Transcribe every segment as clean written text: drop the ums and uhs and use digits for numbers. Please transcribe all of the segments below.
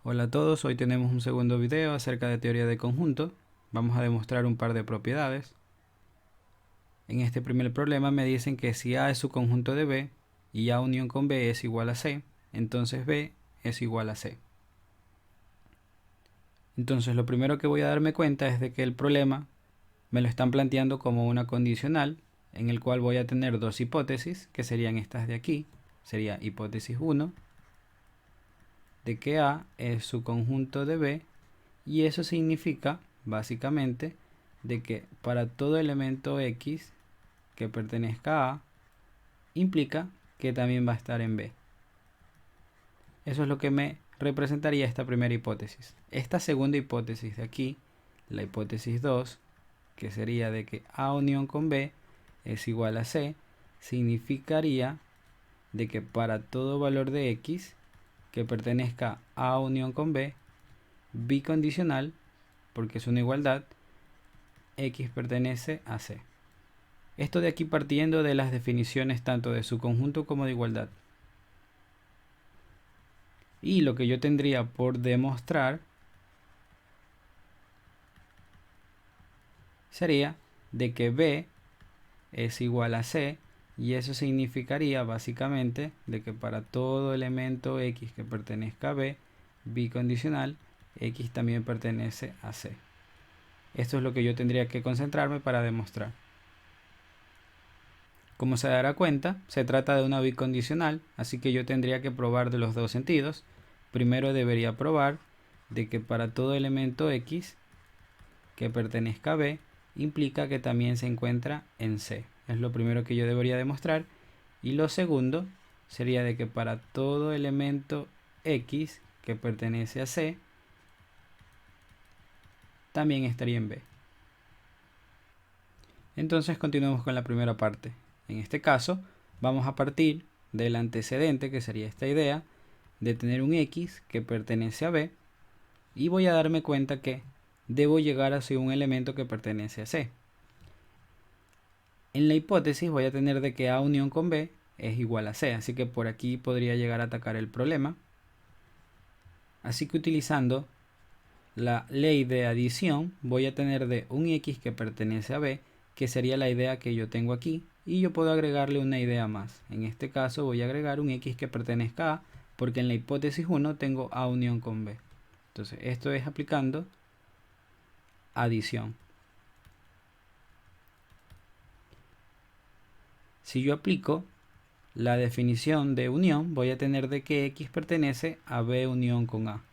Hola a todos, hoy tenemos un segundo video acerca de teoría de conjunto. Vamos a demostrar un par de propiedades. En este primer problema me dicen que si A es su conjunto de B y A unión con B es igual a C, entonces B es igual a C. Entonces lo primero que voy a darme cuenta es de que el problema me lo están planteando como una condicional en el cual voy a tener dos hipótesis, que serían estas de aquí. Sería hipótesis 1, de que A es su conjunto de B, y eso significa básicamente de que para todo elemento X que pertenezca a A implica que también va a estar en B. Eso es lo que me representaría esta primera hipótesis. Esta segunda hipótesis de aquí, la hipótesis 2, que sería de que A unión con B es igual a C, significaría de que para todo valor de X que pertenezca a unión con B, bicondicional, porque es una igualdad, X pertenece a C. Esto de aquí partiendo de las definiciones tanto de su conjunto como de igualdad. Y lo que yo tendría por demostrar sería de que B es igual a C, y eso significaría básicamente de que para todo elemento X que pertenezca a B, bicondicional, X también pertenece a C. Esto es lo que yo tendría que concentrarme para demostrar. Como se dará cuenta, se trata de una bicondicional, así que yo tendría que probar de los dos sentidos. Primero debería probar de que para todo elemento X que pertenezca a B, implica que también se encuentra en C. Es lo primero que yo debería demostrar. Y lo segundo sería de que para todo elemento X que pertenece a C, también estaría en B. Entonces continuemos con la primera parte. En este caso vamos a partir del antecedente, que sería esta idea de tener un X que pertenece a B, y voy a darme cuenta que debo llegar hacia un elemento que pertenece a C. En la hipótesis voy a tener de que A unión con B es igual a C, así que por aquí podría llegar a atacar el problema. Así que utilizando la ley de adición voy a tener de un X que pertenece a B, que sería la idea que yo tengo aquí, y yo puedo agregarle una idea más. En este caso voy a agregar un X que pertenezca a A, porque en la hipótesis 1 tengo A unión con B. Entonces esto es aplicando adición. Si yo aplico la definición de unión, voy a tener de que X pertenece a B unión con A.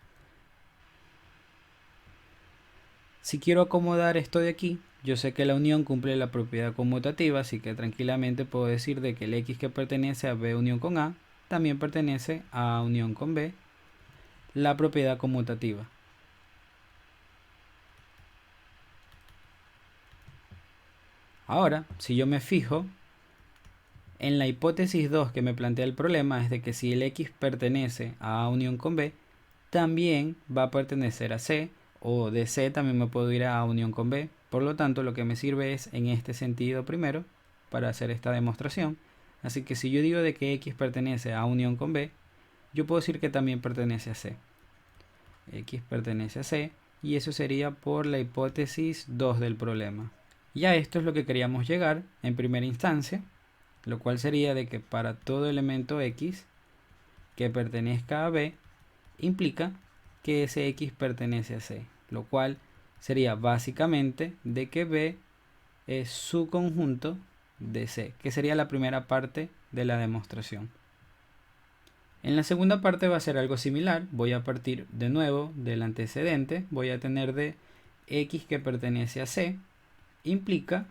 Si quiero acomodar esto de aquí, yo sé que la unión cumple la propiedad conmutativa, así que tranquilamente puedo decir de que el X que pertenece a B unión con A también pertenece a A unión con B, la propiedad conmutativa. Ahora, si yo me fijo en la hipótesis 2 que me plantea el problema, es de que si el X pertenece a A unión con B, también va a pertenecer a C, o de C también me puedo ir a A unión con B. Por lo tanto, lo que me sirve es en este sentido primero para hacer esta demostración. Así que si yo digo de que X pertenece a A unión con B, yo puedo decir que también pertenece a C. X pertenece a C, y eso sería por la hipótesis 2 del problema. Ya esto es lo que queríamos llegar en primera instancia, lo cual sería de que para todo elemento X que pertenezca a B, implica que ese X pertenece a C, lo cual sería básicamente de que B es su conjunto de C, que sería la primera parte de la demostración. En la segunda parte va a ser algo similar. Voy a partir de nuevo del antecedente, voy a tener de X que pertenece a C, implica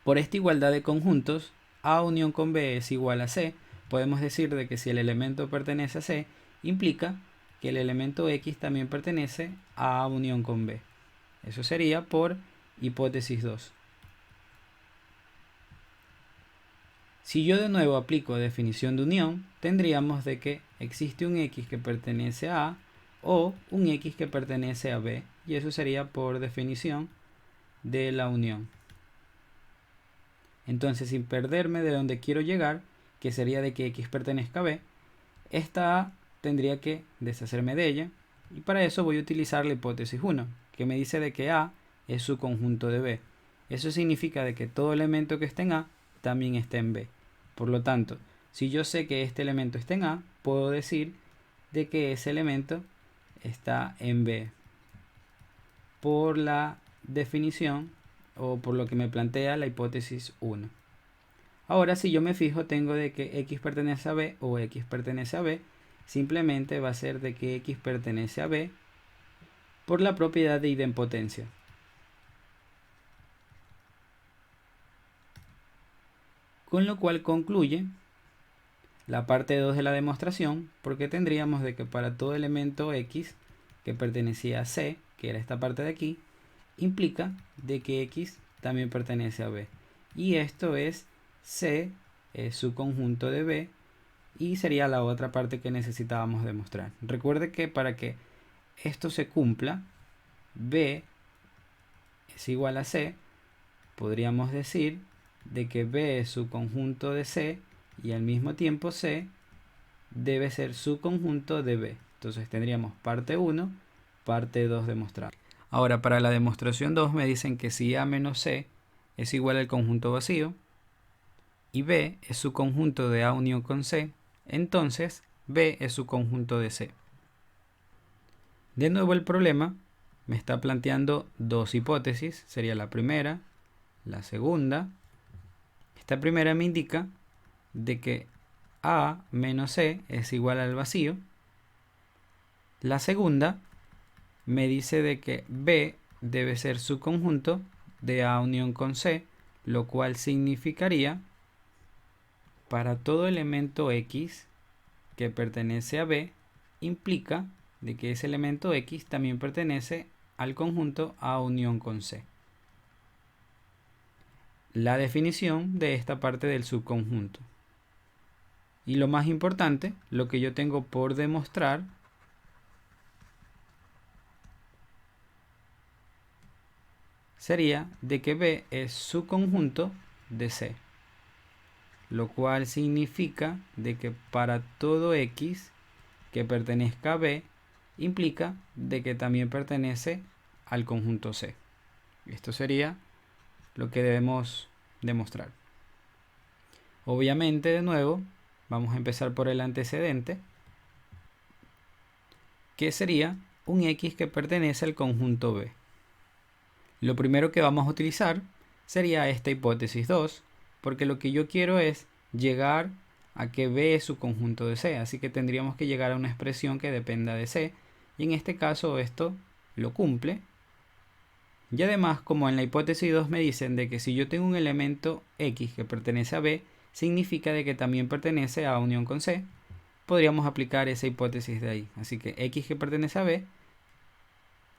por esta igualdad de conjuntos A unión con B es igual a C. Podemos decir de que si el elemento pertenece a C, implica que el elemento X también pertenece a A unión con B. Eso sería por hipótesis 2. Si yo de nuevo aplico definición de unión, tendríamos de que existe un X que pertenece a A o un X que pertenece a B, y eso sería por definición de la unión. Entonces, sin perderme de donde quiero llegar, que sería de que X pertenezca a B, esta A tendría que deshacerme de ella. Y para eso voy a utilizar la hipótesis 1, que me dice de que A es su conjunto de B. Eso significa de que todo elemento que esté en A también está en B. Por lo tanto, si yo sé que este elemento está en A, puedo decir de que ese elemento está en B. Por la definición o por lo que me plantea la hipótesis 1. Ahora, si yo me fijo, tengo de que X pertenece a B o X pertenece a B. Simplemente va a ser de que X pertenece a B por la propiedad de idempotencia. Con lo cual concluye la parte 2 de la demostración, porque tendríamos de que para todo elemento X que pertenecía a C, que era esta parte de aquí, implica de que X también pertenece a B. Y esto es C, es su conjunto de B, y sería la otra parte que necesitábamos demostrar. Recuerde que para que esto se cumpla, B es igual a C, podríamos decir de que B es su conjunto de C y al mismo tiempo C debe ser su conjunto de B. Entonces tendríamos parte 1, parte 2 demostrada. Ahora para la demostración 2 me dicen que si A menos C es igual al conjunto vacío y B es su conjunto de A unión con C, entonces B es su conjunto de C. De nuevo el problema me está planteando dos hipótesis, sería la primera, la segunda. Esta primera me indica de que A menos C es igual al vacío. La segunda me dice de que B debe ser su conjunto de A unión con C, lo cual significaría para todo elemento X que pertenece a B, implica de que ese elemento X también pertenece al conjunto A unión con C. La definición de esta parte del subconjunto. Y lo más importante, lo que yo tengo por demostrar, sería de que B es su conjunto de C, lo cual significa de que para todo X que pertenezca a B, implica de que también pertenece al conjunto C. Esto sería lo que debemos demostrar. Obviamente, de nuevo, vamos a empezar por el antecedente, que sería un X que pertenece al conjunto B. Lo primero que vamos a utilizar sería esta hipótesis 2, porque lo que yo quiero es llegar a que B es su conjunto de C, así que tendríamos que llegar a una expresión que dependa de C, y en este caso esto lo cumple. Y además, como en la hipótesis 2 me dicen de que si yo tengo un elemento X que pertenece a B, significa de que también pertenece a unión con C, podríamos aplicar esa hipótesis de ahí. Así que X que pertenece a B,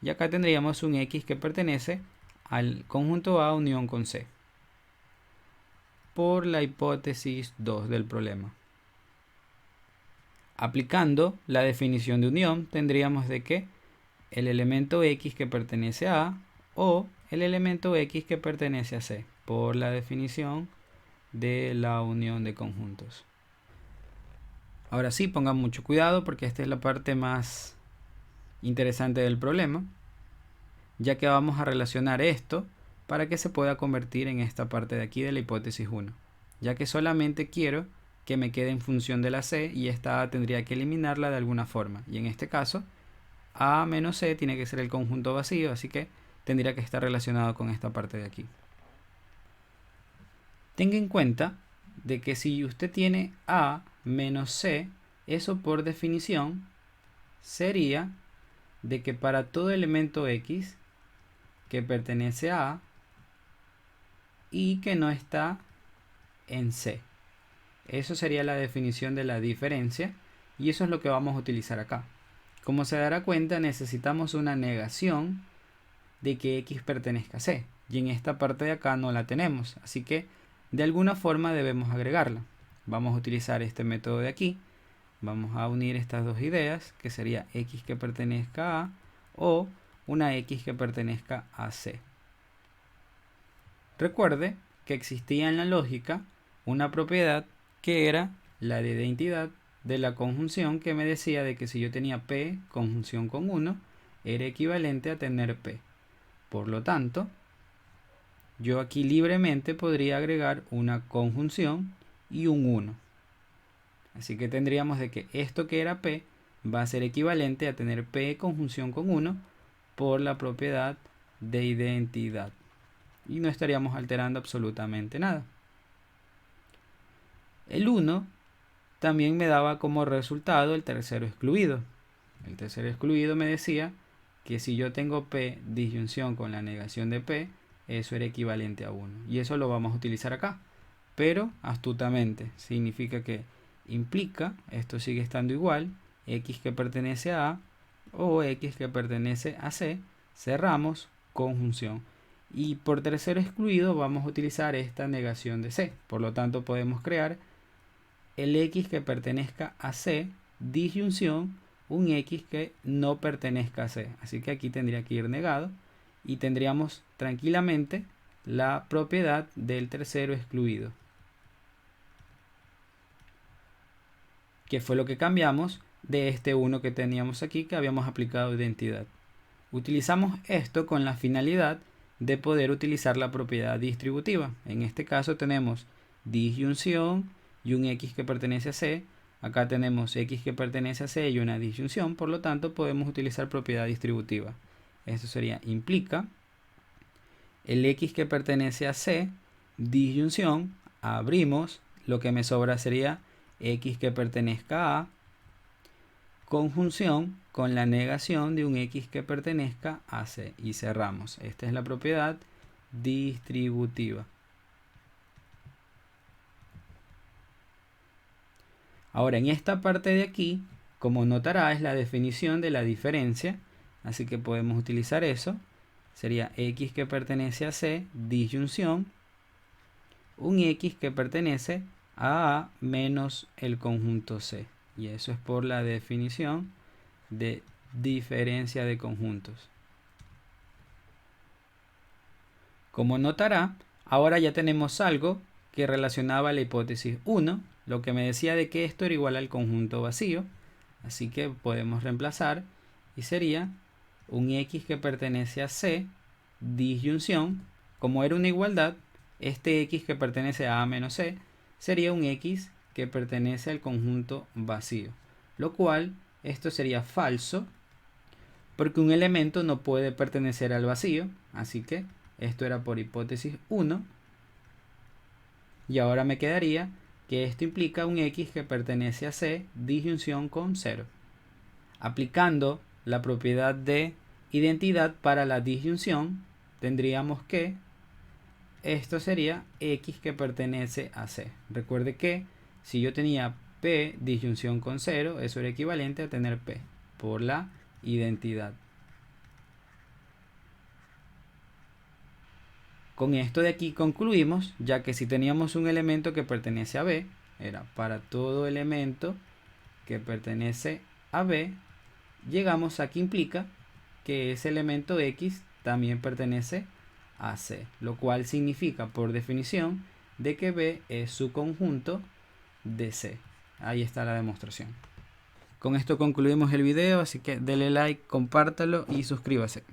y acá tendríamos un X que pertenece al conjunto A unión con C, por la hipótesis 2 del problema. Aplicando la definición de unión, tendríamos de que el elemento X que pertenece a A o el elemento X que pertenece a C, por la definición de la unión de conjuntos. Ahora sí, pongan mucho cuidado porque esta es la parte más interesante del problema, ya que vamos a relacionar esto para que se pueda convertir en esta parte de aquí de la hipótesis 1, ya que solamente quiero que me quede en función de la C y esta A tendría que eliminarla de alguna forma, y en este caso A menos C tiene que ser el conjunto vacío, así que tendría que estar relacionado con esta parte de aquí. Tenga en cuenta de que si usted tiene A menos C, eso por definición sería de que para todo elemento X que pertenece a A y que no está en C. Eso sería la definición de la diferencia y eso es lo que vamos a utilizar acá. Como se dará cuenta, necesitamos una negación de que X pertenezca a C, y en esta parte de acá no la tenemos, así que de alguna forma debemos agregarla. Vamos a utilizar este método de aquí, vamos a unir estas dos ideas, que sería X que pertenezca a A o una X que pertenezca a C. Recuerde que existía en la lógica una propiedad que era la de identidad, de la conjunción que me decía de que si yo tenía P conjunción con 1, era equivalente a tener P. Por lo tanto, yo aquí libremente podría agregar una conjunción y un 1. Así que tendríamos de que esto que era P va a ser equivalente a tener P conjunción con 1 por la propiedad de identidad. Y no estaríamos alterando absolutamente nada. El 1 también me daba como resultado el tercero excluido. El tercero excluido me decía que si yo tengo P disyunción con la negación de P, eso era equivalente a 1. Y eso lo vamos a utilizar acá. Pero astutamente. Significa que implica, esto sigue estando igual, X que pertenece a A o X que pertenece a C, cerramos, conjunción. Y por tercero excluido vamos a utilizar esta negación de C. Por lo tanto podemos crear el X que pertenezca a C, disyunción, un X que no pertenezca a C. Así que aquí tendría que ir negado y tendríamos tranquilamente la propiedad del tercero excluido, que fue lo que cambiamos de este 1 que teníamos aquí, que habíamos aplicado identidad. Utilizamos esto con la finalidad de poder utilizar la propiedad distributiva. En este caso tenemos disyunción y un X que pertenece a C. Acá tenemos X que pertenece a C y una disyunción, por lo tanto podemos utilizar propiedad distributiva. Esto sería, implica el X que pertenece a C, disyunción, abrimos, lo que me sobra sería X que pertenezca a, conjunción con la negación de un X que pertenezca a C y cerramos. Esta es la propiedad distributiva. Ahora en esta parte de aquí, como notará, es la definición de la diferencia, así que podemos utilizar eso. Sería X que pertenece a C, disyunción, un X que pertenece a A menos el conjunto C. Y eso es por la definición de diferencia de conjuntos. Como notará, ahora ya tenemos algo que relacionaba la hipótesis 1, lo que me decía de que esto era igual al conjunto vacío. Así que podemos reemplazar y sería un X que pertenece a C, disyunción. Como era una igualdad, este X que pertenece a A menos C sería un X que pertenece al conjunto vacío. Lo cual, esto sería falso, porque un elemento no puede pertenecer al vacío. Así que esto era por hipótesis 1. Y ahora me quedaría que esto implica un X que pertenece a C, disyunción con 0. Aplicando la propiedad de identidad para la disyunción, tendríamos que esto sería X que pertenece a C. Recuerde que si yo tenía P disyunción con 0, eso era equivalente a tener P por la identidad. Con esto de aquí concluimos, ya que si teníamos un elemento que pertenece a B, era para todo elemento que pertenece a B, llegamos a que implica que ese elemento X también pertenece a C, lo cual significa por definición de que B es su conjunto de C. Ahí está la demostración. Con esto concluimos el video, así que dele like, compártalo y suscríbase.